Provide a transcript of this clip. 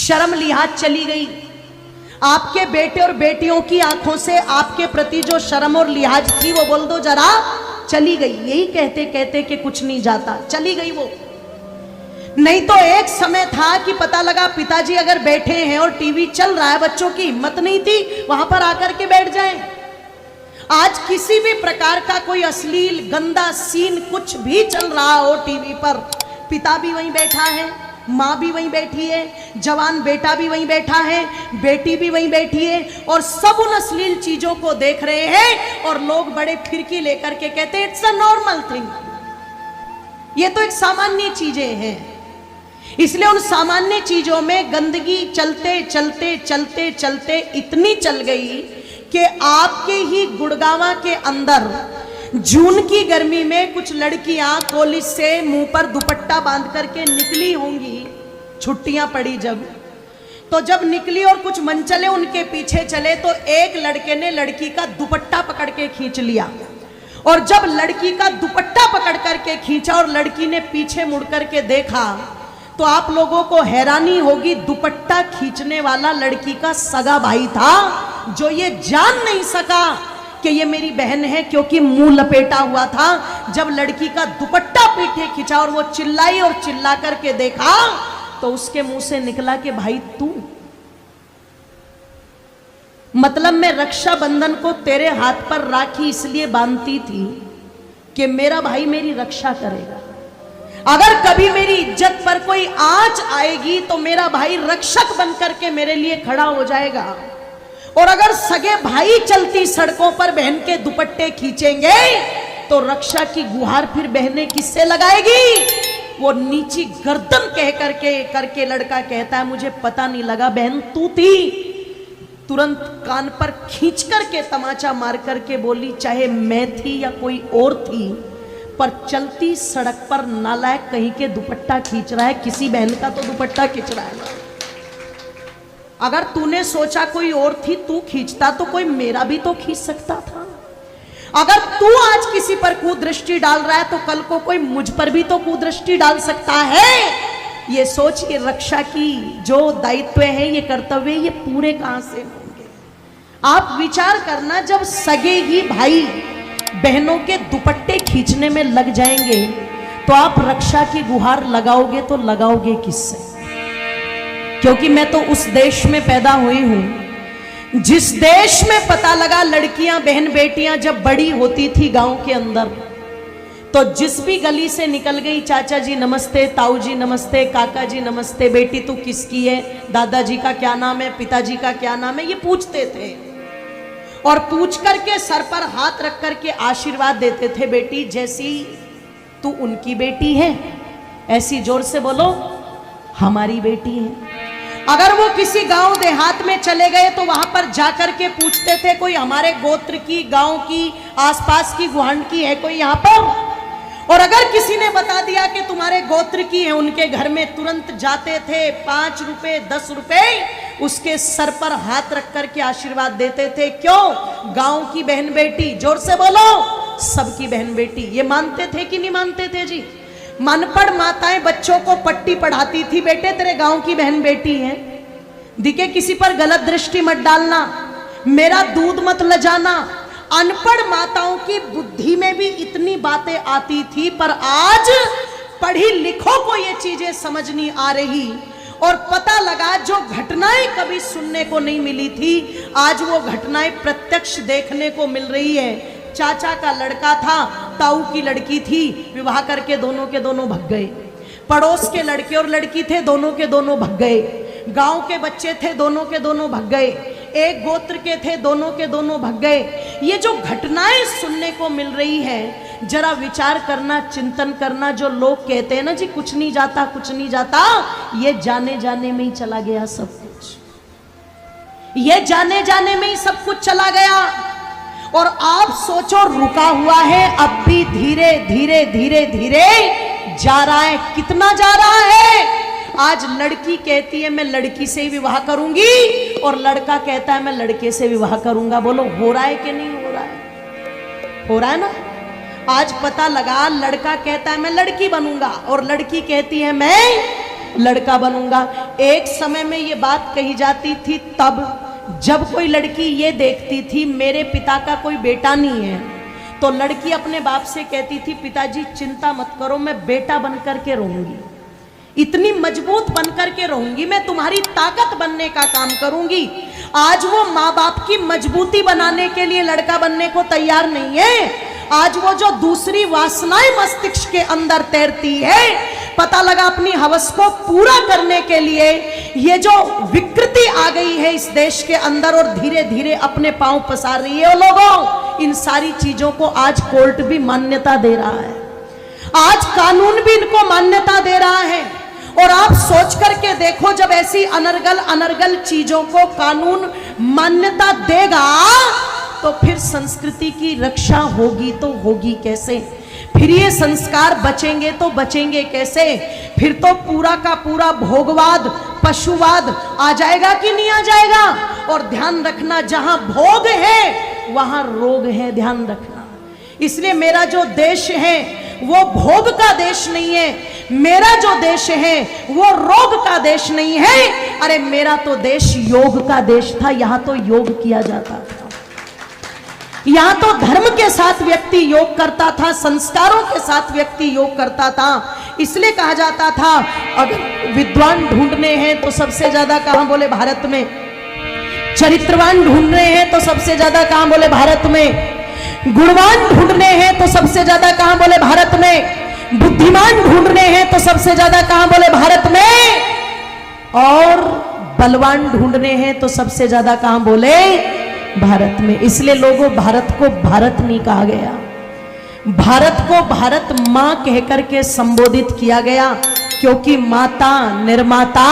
शर्म लिहाज चली गई। आपके बेटे और बेटियों की आंखों से आपके प्रति जो शर्म और लिहाज थी वो बोल दो जरा चली गई। यही कहते कहते कि कुछ नहीं जाता, चली गई वो। नहीं तो एक समय था कि पता लगा पिताजी अगर बैठे हैं और टीवी चल रहा है, बच्चों की हिम्मत नहीं थी वहां पर आकर के बैठ जाएं। आज किसी भी प्रकार का कोई अश्लील गंदा सीन कुछ भी चल रहा हो टीवी पर, पिता भी वहीं बैठा है, माँ भी वहीं बैठी है, जवान बेटा भी वहीं बैठा है, बेटी भी वहीं बैठी है, और सब उन अश्लील चीजों को देख रहे हैं। और लोग बड़े फिरकी लेकर के कहते हैं इट्स अ नॉर्मल थिंग, ये तो एक सामान्य चीजें हैं। इसलिए उन सामान्य चीजों में गंदगी चलते चलते चलते चलते इतनी चल गई कि आपके ही गुड़गांव के अंदर जून की गर्मी में कुछ लड़कियां कॉलेज से मुंह पर दुपट्टा बांध करके निकली होंगी, छुट्टियां पड़ी जब, तो जब निकली और कुछ मनचले उनके पीछे चले तो एक लड़के ने लड़की का दुपट्टा पकड़ के खींच लिया। और जब लड़की का दुपट्टा पकड़ करके खींचा और लड़की ने पीछे मुड़ करके देखा तो आप लोगों को हैरानी होगी, दुपट्टा खींचने वाला लड़की का सगा भाई था, जो ये जान नहीं सका कि ये मेरी बहन है क्योंकि मुंह लपेटा हुआ था। जब लड़की का दुपट्टा पीछे खींचा और वो चिल्लाई और चिल्ला करके देखा तो उसके मुंह से निकला कि भाई तू, मतलब मैं रक्षाबंधन को तेरे हाथ पर राखी इसलिए बांधती थी कि मेरा भाई मेरी रक्षा करेगा। अगर कभी मेरी इज्जत पर कोई आंच आएगी तो मेरा भाई रक्षक बनकर के मेरे लिए खड़ा हो जाएगा। और अगर सगे भाई चलती सड़कों पर बहन के दुपट्टे खींचेंगे तो रक्षा की गुहार फिर बहनें किससे लगाएगी? वो नीची गर्दन कह करके लड़का कहता है मुझे पता नहीं लगा बहन तू थी। तुरंत कान पर खींच करके तमाचा मार करके बोली चाहे मैं थी या कोई और थी, पर चलती सड़क पर नालायक कहीं के दुपट्टा खींच रहा है, किसी बहन का तो दुपट्टा खींच रहा है। अगर तूने सोचा कोई और थी तू खींचता तो कोई मेरा भी तो खींच सकता था। अगर तू आज किसी पर कुदृष्टि डाल रहा है तो कल को कोई मुझ पर भी तो कुदृष्टि डाल सकता है। ये सोच ये रक्षा की जो दायित्व है, ये कर्तव्य, ये पूरे कहां से होंगे? आप विचार करना, जब सगे ही भाई बहनों के दुपट्टे खींचने में लग जाएंगे तो आप रक्षा की गुहार लगाओगे तो लगाओगे किससे? क्योंकि मैं तो उस देश में पैदा हुई हूं जिस देश में पता लगा लड़कियां बहन बेटियां जब बड़ी होती थी गांव के अंदर तो जिस भी गली से निकल गई चाचा जी नमस्ते, ताऊ जी नमस्ते, काका जी नमस्ते, बेटी तू किसकी है, दादाजी का क्या नाम है, पिताजी का क्या नाम है, ये पूछते थे। और पूछ करके सर पर हाथ रख करके आशीर्वाद देते थे, बेटी जैसी तू उनकी बेटी है ऐसी जोर से बोलो हमारी बेटी है। अगर वो किसी गांव देहात में चले गए तो वहां पर जाकर के पूछते थे कोई हमारे गोत्र की, गांव की, आसपास की, गुहांड की है कोई यहाँ पर? और अगर किसी ने बता दिया कि तुम्हारे गोत्र की है, उनके घर में तुरंत जाते थे, 5 रुपए 10 रुपए उसके सर पर हाथ रख करके आशीर्वाद देते थे। क्यों? गांव की बहन बेटी, जोर से बोलो सबकी बहन बेटी। ये मानते थे कि नहीं मानते थे जी? मनपढ़ माताएं बच्चों को पट्टी पढ़ाती थी, बेटे तेरे गांव की बहन बेटी है, दिखे किसी पर गलत दृष्टि मत डालना, मेरा दूध मत लजाना। अनपढ़ माताओं की बुद्धि में भी इतनी बातें आती थी, पर आज पढ़ी लिखों को ये चीजें समझ नहीं आ रही। और पता लगा जो घटनाएं कभी सुनने को नहीं मिली थी आज वो घटनाएं प्रत्यक्ष देखने को मिल रही है। चाचा का लड़का था, ताऊ की लड़की थी, विवाह करके दोनों के दोनों भग गए। पड़ोस के लड़के और लड़की थे, दोनों के दोनों भग गए। गांव के बच्चे थे, दोनों के दोनों भग गए। एक गोत्र के थे, दोनों के दोनों भग गए। ये जो घटनाएं सुनने को मिल रही है, जरा विचार करना, चिंतन करना। जो लोग कहते हैं ना जी कुछ नहीं जाता कुछ नहीं जाता, ये जाने जाने में ही चला गया सब कुछ, ये जाने जाने में ही सब कुछ चला गया। और आप सोचो रुका हुआ है, अब भी धीरे धीरे धीरे धीरे जा रहा है। कितना जा रहा है? आज लड़की कहती है मैं लड़की से ही विवाह करूंगी और लड़का कहता है मैं लड़के से विवाह करूंगा। बोलो हो रहा है कि नहीं हो रहा है? हो रहा है ना। आज पता लगा लड़का कहता है मैं लड़की बनूंगा और लड़की कहती है मैं लड़का बनूंगा। एक समय में ये बात कही जाती थी तब जब कोई लड़की ये देखती थी मेरे पिता का कोई बेटा नहीं है, तो लड़की अपने बाप से कहती थी पिताजी चिंता मत करो, मैं बेटा बनकर के रहूंगी, इतनी मजबूत बनकर के रहूंगी, मैं तुम्हारी ताकत बनने का काम करूंगी। आज वो माँ बाप की मजबूती बनाने के लिए लड़का बनने को तैयार नहीं है। आज वो जो दूसरी वासनाएं मस्तिष्क के अंदर तैरती है, पता लगा अपनी हवस को पूरा करने के लिए ये जो विकृति आ गई है इस देश के अंदर और धीरे धीरे अपने पांव पसार रही है, लोगों इन सारी चीजों को आज कोर्ट भी मान्यता दे रहा है, आज कानून भी इनको मान्यता दे रहा है। और आप सोच करके देखो, जब ऐसी अनर्गल चीजों को कानून मान्यता देगा तो फिर संस्कृति की रक्षा होगी तो होगी कैसे? फिर ये संस्कार बचेंगे तो बचेंगे कैसे? फिर तो पूरा का पूरा भोगवाद, पशुवाद आ जाएगा कि नहीं आ जाएगा? और ध्यान रखना, जहां भोग है वहां रोग है, ध्यान रखना। इसलिए मेरा जो देश है वो भोग का देश नहीं है, मेरा जो देश है वो रोग का देश नहीं है। अरे मेरा तो देश योग का देश था, यहां तो योग किया जाता था, यहां तो धर्म के साथ व्यक्ति योग करता था, संस्कारों के साथ व्यक्ति योग करता था। इसलिए कहा जाता था अगर विद्वान ढूंढने हैं तो सबसे ज्यादा कहां बोले? भारत में। चरित्रवान ढूंढने हैं तो सबसे ज्यादा कहां बोले? भारत में। गुणवान ढूंढने हैं तो सबसे ज्यादा कहां बोले? भारत में। बुद्धिमान ढूंढने हैं तो सबसे ज्यादा कहां बोले? भारत में। और बलवान ढूंढने हैं तो सबसे ज्यादा कहां बोले? भारत में। इसलिए लोगों, भारत को भारत नहीं कहा गया, भारत को भारत मां कहकर के संबोधित किया गया, क्योंकि माता निर्माता